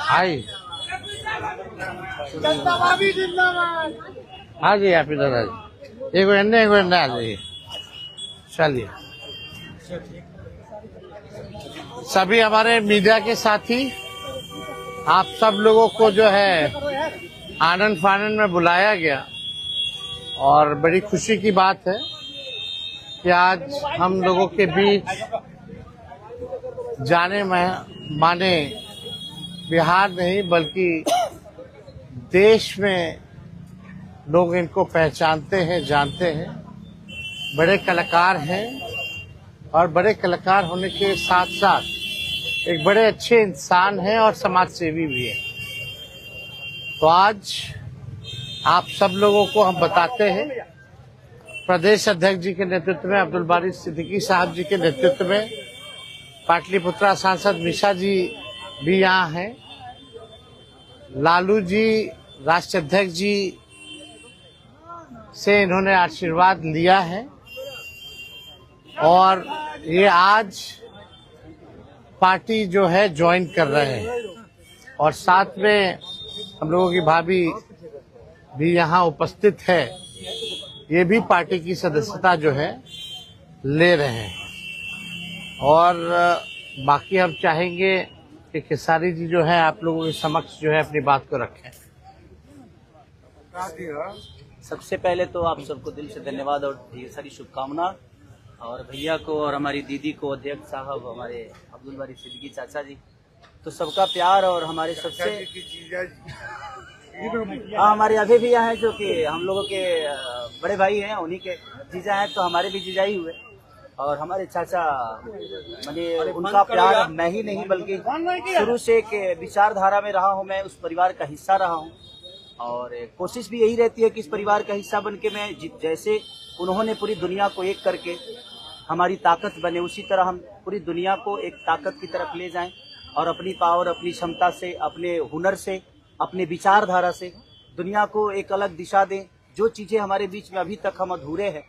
हाय हाँ जी आप इधर आ जाइए, एक एंडे आ जाइए। चलिए सभी हमारे मीडिया के साथी, आप सब लोगों को जो है आनंद फानंद में बुलाया गया और बड़ी खुशी की बात है कि आज हम लोगों के बीच जाने माने बिहार नहीं बल्कि देश में लोग इनको पहचानते हैं, जानते हैं। बड़े कलाकार हैं और बड़े कलाकार होने के साथ साथ एक बड़े अच्छे इंसान हैं और समाज सेवी भी हैं। तो आज आप सब लोगों को हम बताते हैं, प्रदेश अध्यक्ष जी के नेतृत्व में, अब्दुल बारी सिद्दीकी साहब जी के नेतृत्व में, पाटलिपुत्रा सांसद मिशा जी भी यहाँ हैं, लालू जी राष्ट्रीय अध्यक्ष जी से इन्होंने आशीर्वाद लिया है और ये आज पार्टी जो है ज्वाइन कर रहे हैं और साथ में हम लोगों की भाभी भी यहाँ उपस्थित है, ये भी पार्टी की सदस्यता जो है ले रहे हैं। और बाकी हम चाहेंगे कि खेसारी जी जो है आप लोगों के समक्ष जो है अपनी बात को रखें। सबसे पहले तो आप सबको दिल से धन्यवाद और ढेर सारी शुभकामना, और भैया को और हमारी दीदी को, अध्यक्ष साहब, हमारे अब्दुल बारी सिद्दीकी चाचा जी, तो सबका प्यार और हमारे सबसे हमारे अभी भी यहाँ हैं जो कि हम लोगों के बड़े भाई हैं, उन्हीं के जीजा हैं, तो हमारे भी जीजा ही हुए। और हमारे चाचा मैंने उनका प्यार मैं ही नहीं बल्कि शुरू से एक विचारधारा में रहा हूँ, मैं उस परिवार का हिस्सा रहा हूँ और कोशिश भी यही रहती है कि इस परिवार का हिस्सा बन के मैं जैसे उन्होंने पूरी दुनिया को एक करके हमारी ताकत बने, उसी तरह हम पूरी दुनिया को एक ताकत की तरफ ले जाएं और अपनी पावर, अपनी क्षमता से, अपने हुनर से, अपने विचारधारा से दुनिया को एक अलग दिशा दें। जो चीज़ें हमारे बीच में अभी तक हम अधूरे हैं,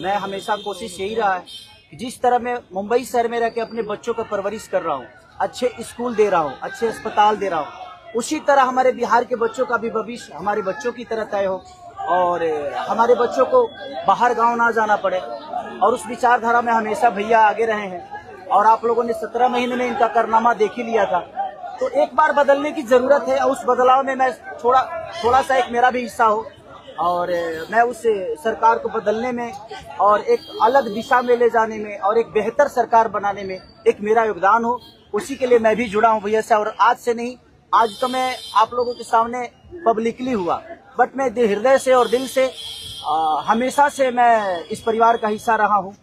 मैं हमेशा कोशिश यही रहा है कि जिस तरह मैं मुंबई शहर में रह के अपने बच्चों का परवरिश कर रहा हूँ, अच्छे स्कूल दे रहा हूँ, अच्छे अस्पताल दे रहा हूँ, उसी तरह हमारे बिहार के बच्चों का भी भविष्य हमारे बच्चों की तरह तय हो और हमारे बच्चों को बाहर गांव ना जाना पड़े। और उस विचारधारा में हमेशा भैया आगे रहे हैं और आप लोगों ने 17 महीने में इनका कारनामा देख ही लिया था। तो एक बार बदलने की जरूरत है और उस बदलाव में मैं थोड़ा सा एक मेरा भी हिस्सा हो और मैं उस सरकार को बदलने में और एक अलग दिशा में ले जाने में और एक बेहतर सरकार बनाने में एक मेरा योगदान हो, उसी के लिए मैं भी जुड़ा हूँ भैया से। और आज से नहीं, आज तो मैं आप लोगों के सामने पब्लिकली हुआ, बट मैं हृदय से और दिल से हमेशा से मैं इस परिवार का हिस्सा रहा हूँ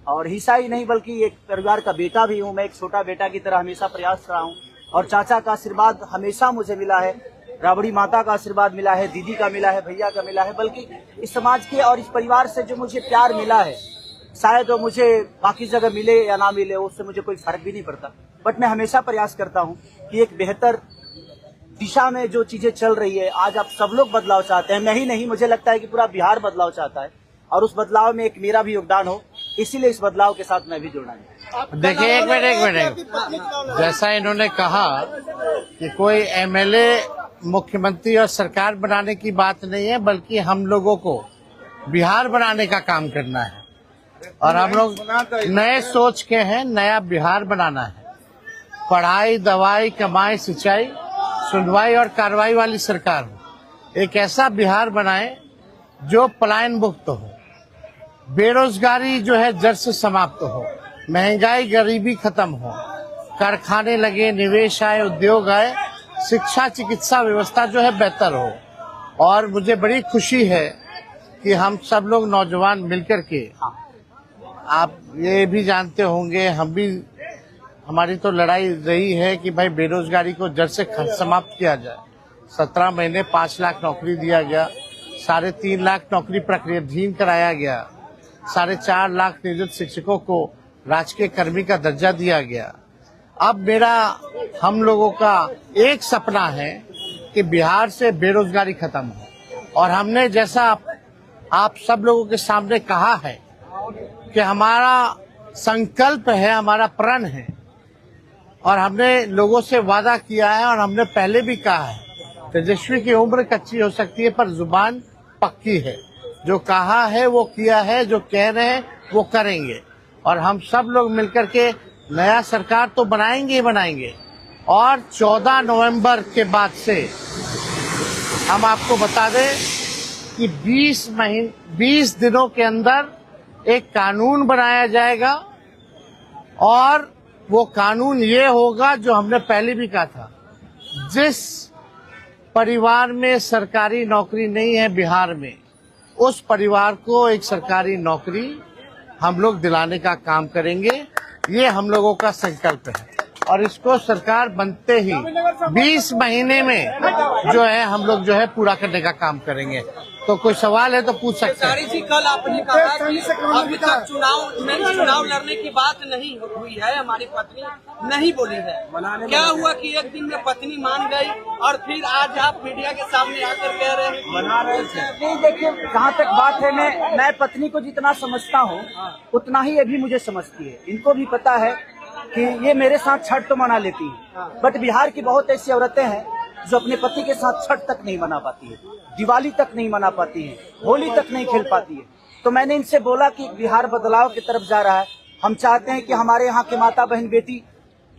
और हिस्सा ही नहीं बल्कि एक परिवार का बेटा भी हूँ। मैं एक छोटा बेटा की तरह हमेशा प्रयास रहा हूँ और चाचा का आशीर्वाद हमेशा मुझे मिला है, राबड़ी माता का आशीर्वाद मिला है, दीदी का मिला है, भैया का मिला है, बल्कि इस समाज के और इस परिवार से जो मुझे प्यार मिला है, शायद वो मुझे बाकी जगह मिले या ना मिले उससे मुझे कोई फर्क भी नहीं पड़ता। बट मैं हमेशा प्रयास करता हूँ कि एक बेहतर दिशा में जो चीजें चल रही है, आज आप सब लोग बदलाव चाहते हैं, मैं ही नहीं, मुझे लगता है कि पूरा बिहार बदलाव चाहता है और उस बदलाव में एक मेरा भी योगदान हो, इसीलिए इस बदलाव के साथ मैं भी जुड़ना है। देखिए एक मिनट, जैसा इन्होंने कहा कि कोई एमएलए मुख्यमंत्री और सरकार बनाने की बात नहीं है बल्कि हम लोगों को बिहार बनाने का काम करना है और हम लोग नए सोच के हैं, नया बिहार बनाना है। पढ़ाई, दवाई, कमाई, सिंचाई, सुनवाई और कार्रवाई वाली सरकार हो। एक ऐसा बिहार बनाए जो पलायन मुक्त हो, बेरोजगारी जो है जड़ से समाप्त हो, महंगाई गरीबी खत्म हो, कारखाने लगे, निवेश आए, उद्योग आए, शिक्षा चिकित्सा व्यवस्था जो है बेहतर हो। और मुझे बड़ी खुशी है कि हम सब लोग नौजवान मिलकर के, आप ये भी जानते होंगे, हम भी, हमारी तो लड़ाई रही है कि भाई बेरोजगारी को जड़ से समाप्त किया जाए। 17 महीने 5 लाख नौकरी दिया गया, 3.5 लाख नौकरी प्रक्रियाधीन कराया गया, 4.5 लाख नियोजित शिक्षकों को राजकीय कर्मी का दर्जा दिया गया। अब मेरा, हम लोगों का एक सपना है कि बिहार से बेरोजगारी खत्म हो और हमने जैसा आप सब लोगों के सामने कहा है कि हमारा संकल्प है, हमारा प्रण है और हमने लोगों से वादा किया है और हमने पहले भी कहा है, तेजस्वी की उम्र कच्ची हो सकती है पर जुबान पक्की है। जो कहा है वो किया है, जो कह रहे हैं वो करेंगे और हम सब लोग मिलकर के नया सरकार तो बनाएंगे ही बनाएंगे। और 14 नवंबर के बाद से हम आपको बता दें कि 20 दिनों के अंदर एक कानून बनाया जाएगा और वो कानून ये होगा जो हमने पहले भी कहा था, जिस परिवार में सरकारी नौकरी नहीं है बिहार में, उस परिवार को एक सरकारी नौकरी हम लोग दिलाने का काम करेंगे। ये हम लोगों का संकल्प है और इसको सरकार बनते ही 20 महीने में जो है हम लोग जो है पूरा करने का काम करेंगे। तो कोई सवाल है तो पूछ सकते हैं। जी, कल आपने कहा कि अभी तक चुनाव लड़ने की बात नहीं हुई है, हमारी पत्नी नहीं बोली है। क्या हुआ कि एक दिन में पत्नी मान गई और फिर आज आप मीडिया के सामने आकर कह रहे हैं मना रहे थे? नहीं, देखिए जहाँ तक बात है, मैं पत्नी को जितना समझता हूँ उतना ही ये भी मुझे समझती है। इनको भी पता है कि ये मेरे साथ छठ तो मना लेती है, बट बिहार की बहुत ऐसी औरतें हैं जो अपने पति के साथ छठ तक नहीं मना पाती है, दिवाली तक नहीं मना पाती है, होली तक नहीं खेल पाती है। तो मैंने इनसे बोला कि बिहार बदलाव की तरफ जा रहा है। हम चाहते हैं कि हमारे यहाँ के माता बहन बेटी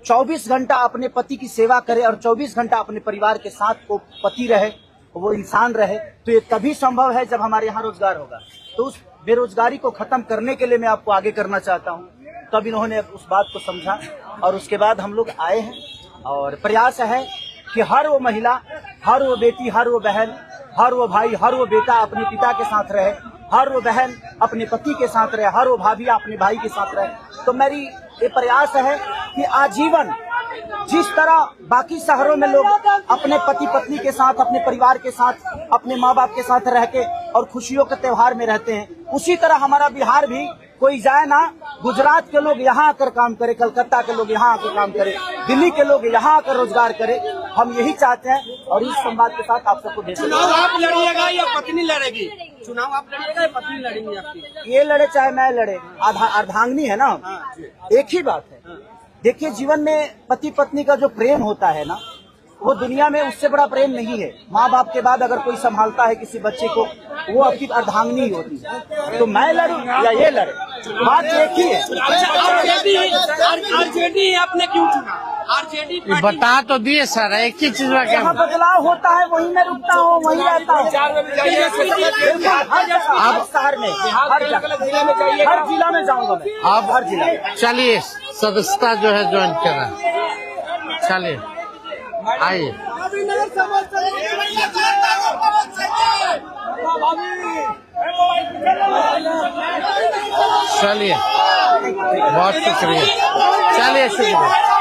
24 घंटा अपने पति की सेवा करे और 24 घंटा अपने परिवार के साथ वो पति रहे, वो इंसान रहे। तो ये तभी संभव है जब हमारे यहाँ रोजगार होगा। तो उस बेरोजगारी को खत्म करने के लिए मैं आपको आगे करना चाहता हूँ। तब इन्होंने उस बात को समझा और उसके बाद हम लोग आए हैं और प्रयास है कि हर वो महिला, हर वो बेटी, हर वो बहन, हर वो भाई, हर वो बेटा अपने पिता के साथ रहे, हर वो बहन अपने पति के साथ रहे, हर वो भाभी अपने भाई के साथ रहे। तो मेरी ये प्रयास है कि आजीवन जिस तरह बाकी शहरों में लोग अपने पति पत्नी के साथ, अपने परिवार के साथ, अपने माँ बाप के साथ रह के और खुशियों के त्योहार में रहते हैं, उसी तरह हमारा बिहार भी कोई जाए ना, गुजरात के लोग यहाँ आकर काम करे, कलकत्ता के लोग यहाँ आकर काम करे, दिल्ली के लोग यहाँ आकर रोजगार करे। हम यही चाहते हैं और इस संवाद के साथ आप सबको भेज। चुनाव आप लड़िएगा या पत्नी लड़ेगी? चुनाव आप लड़िएगा या पत्नी लड़ेंगी आपकी? ये लड़े चाहे मैं लड़े, अर्धांगिनी है ना, एक ही बात है। देखिए जीवन में पति पत्नी का जो प्रेम होता है ना, वो दुनिया में उससे बड़ा प्रेम नहीं है। माँ बाप के बाद अगर कोई संभालता है किसी बच्चे को, वो आपकी अर्धांगिनी होती है। तो मैं लड़ूं या ये लड़े, बात एक ही है। आरजेडी आपने क्यों चुना? आरजेडी बता तो दिए सर, एक ही चीज में क्या जहाँ बदलाव होता है वहीं मैं रुकता हूँ, वहीं रहता हूँ। अब शहर में, हर जिला में जाऊंगा मैं। आप हर जिला में चलिए सदस्यता जो है ज्वाइन करा, चलिए आइए। चलिए बहुत शुक्रिया, चलिए शुक्रिया।